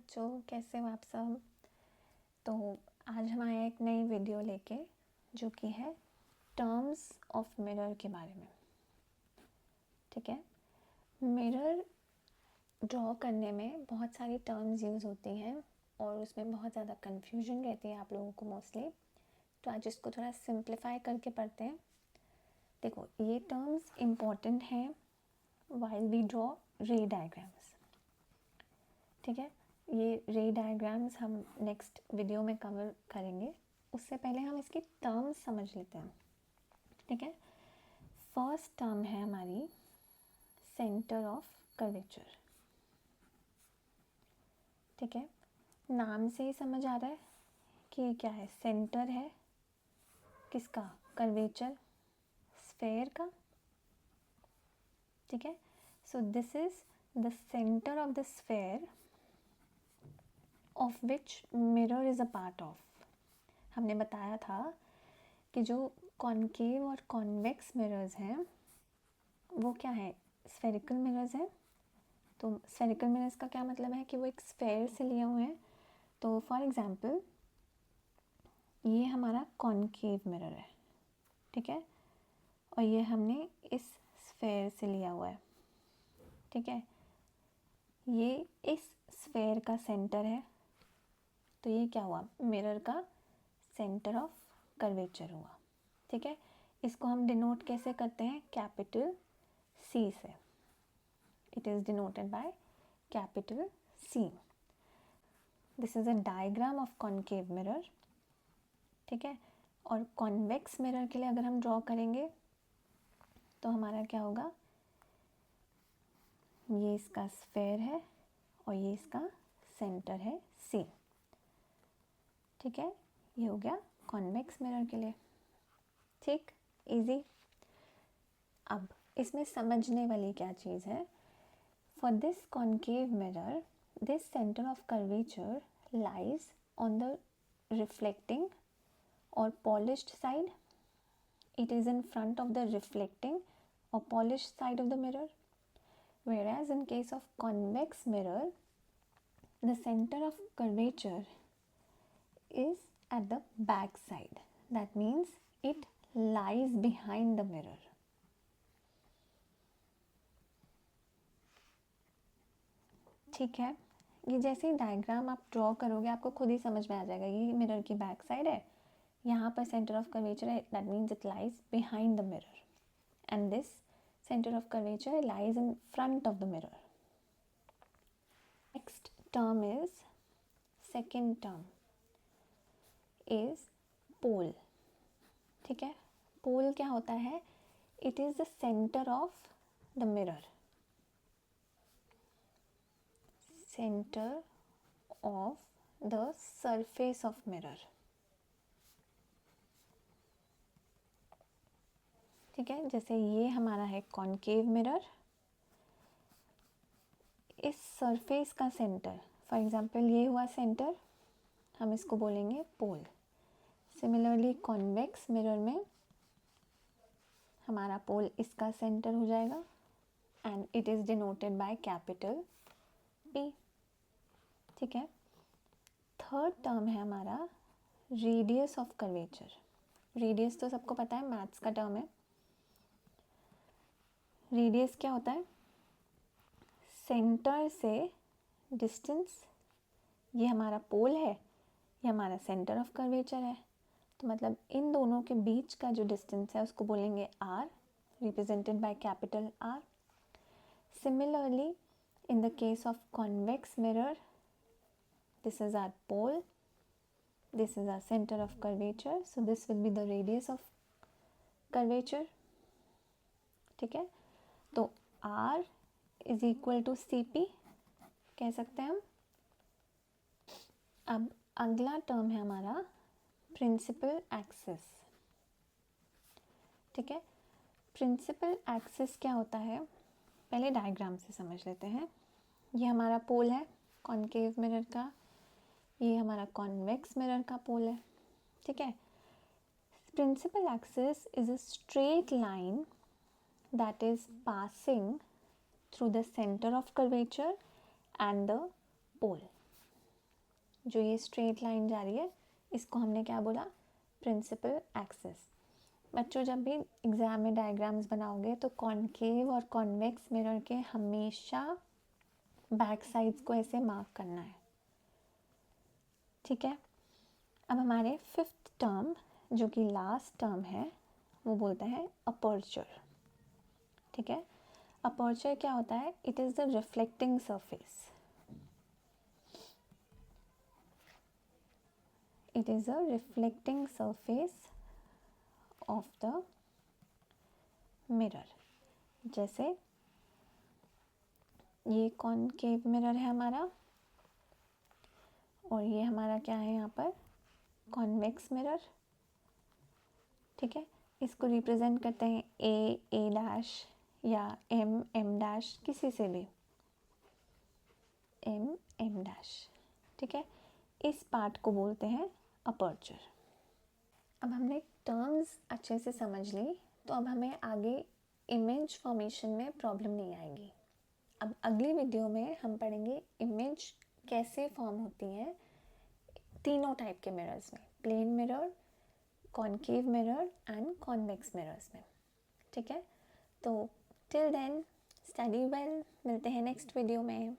बच्चों, कैसे हो आप सब। तो आज हम आए एक नई वीडियो लेके जो कि है टर्म्स ऑफ मिरर के बारे में। ठीक है, मिरर ड्रॉ करने में बहुत सारी टर्म्स यूज़ होती हैं और उसमें बहुत ज़्यादा कन्फ्यूजन रहती है आप लोगों को मोस्टली। तो आज इसको थोड़ा सिंप्लीफाई करके पढ़ते हैं। देखो, ये टर्म्स इम्पॉर्टेंट हैं while we draw ray diagrams. ठीक है, ये रे डायग्राम्स हम नेक्स्ट वीडियो में कवर करेंगे। उससे पहले हम इसकी टर्म्स समझ लेते हैं। ठीक है, फर्स्ट टर्म है हमारी सेंटर ऑफ कर्वेचर। ठीक है, नाम से ही समझ आ रहा है कि क्या है, सेंटर है किसका, कर्वेचर, स्फेयर का। ठीक है, so this is the centre of the sphere of which mirror is a part of. हमने बताया था कि जो कॉनकेव और कॉन्वेक्स मिरर्स हैं वो क्या है, स्फेरिकल मिरर्स हैं। तो स्फेरिकल मिरर्स का क्या मतलब है कि वो एक स्फेयर से लिए हुए हैं। तो फॉर एग्जांपल ये हमारा कॉनकेव मिरर है, ठीक है, और ये हमने इस स्फेयर से लिया हुआ है। ठीक है, ये इस स्फेयर का सेंटर है, तो ये क्या हुआ, मिरर का सेंटर ऑफ कर्वेचर हुआ। ठीक है, इसको हम डिनोट कैसे करते हैं, कैपिटल सी से। It is denoted by capital C. This is a diagram of concave mirror. ठीक है, और कॉन्वेक्स मिरर के लिए अगर हम ड्रॉ करेंगे तो हमारा क्या होगा, ये इसका स्फेयर है और ये इसका सेंटर है सी। ठीक है, ये हो गया कॉन्वेक्स मिरर के लिए। ठीक, इजी। अब इसमें समझने वाली क्या चीज़ है, for this concave mirror this centre of curvature lies on the reflecting or polished side. It is in front of the reflecting or polished side of the mirror. Whereas in case of convex mirror, the center of curvature is at the back side. That means it lies behind the mirror. ठीक है, ये जैसे ही diagram आप draw करोगे आपको खुद ही समझ में आ जाएगा। ये मिरर की बैक साइड है, यहाँ पर सेंटर ऑफ कर्वेचर है, that means it lies behind the mirror, and this center of curvature lies in front of the mirror. Next term is, second term is pole. ठीक है, pole क्या होता है, it is the center of the mirror, center of the surface of mirror. ठीक है, जैसे ये हमारा है कॉनकेव मिरर, इस सरफेस का सेंटर, फॉर एग्जांपल ये हुआ सेंटर, हम इसको बोलेंगे पोल। सिमिलरली कॉन्वेक्स मिरर में हमारा पोल इसका सेंटर हो जाएगा and it is denoted by capital P. ठीक है, थर्ड टर्म है हमारा रेडियस ऑफ कर्वेचर। रेडियस तो सबको पता है, मैथ्स का टर्म है। रेडियस क्या होता है, सेंटर से डिस्टेंस, ये हमारा पोल है, ये हमारा सेंटर ऑफ कर्वेचर है, तो मतलब इन दोनों के बीच का जो डिस्टेंस है उसको बोलेंगे R, represented by capital R. Similarly in the case of convex mirror, this is our pole, this is our center of curvature, so this will be the radius of curvature. ठीक है, तो R is equal to CP कह सकते हैं हम। अब अगला term है हमारा प्रिंसिपल एक्सिस। ठीक है, प्रिंसिपल एक्सिस क्या होता है, पहले डायग्राम से समझ लेते हैं। ये हमारा पोल है कॉनकेव मिरर का, ये हमारा कॉन्वेक्स मिरर का पोल है। ठीक है, principal axis is a straight line that is passing through the centre of curvature and the pole. जो ये स्ट्रेट लाइन जा रही है इसको हमने क्या बोला, प्रिंसिपल एक्सिस। बच्चों जब भी एग्ज़ाम में डायग्राम्स बनाओगे तो कॉनकेव और कॉन्वेक्स मिरर के हमेशा बैक साइड्स को ऐसे मार्क करना है, ठीक है। अब हमारे फिफ्थ टर्म जो कि लास्ट टर्म है वो बोलता है अपर्चर, ठीक है। अपर्चर क्या होता है, it is the reflecting surface, it is a reflecting surface of the mirror। जैसे ये कॉनकेव मिरर है हमारा और ये हमारा क्या है यहाँ पर, कॉन्वेक्स मिरर, ठीक है। इसको रिप्रेजेंट करते हैं ए डैश या एम डैश, किसी से भी एम डैश, ठीक है। इस पार्ट को बोलते हैं अपर्चर। अब हमने टर्म्स अच्छे से समझ ली तो अब हमें आगे इमेज फॉर्मेशन में प्रॉब्लम नहीं आएगी। अब अगली वीडियो में हम पढ़ेंगे इमेज कैसे फॉर्म होती हैं तीनों टाइप के मिरर्स में, plane mirror, concave mirror and convex mirrors में, ठीक है। तो टिल देन स्टडी वेल, मिलते हैं नेक्स्ट वीडियो में।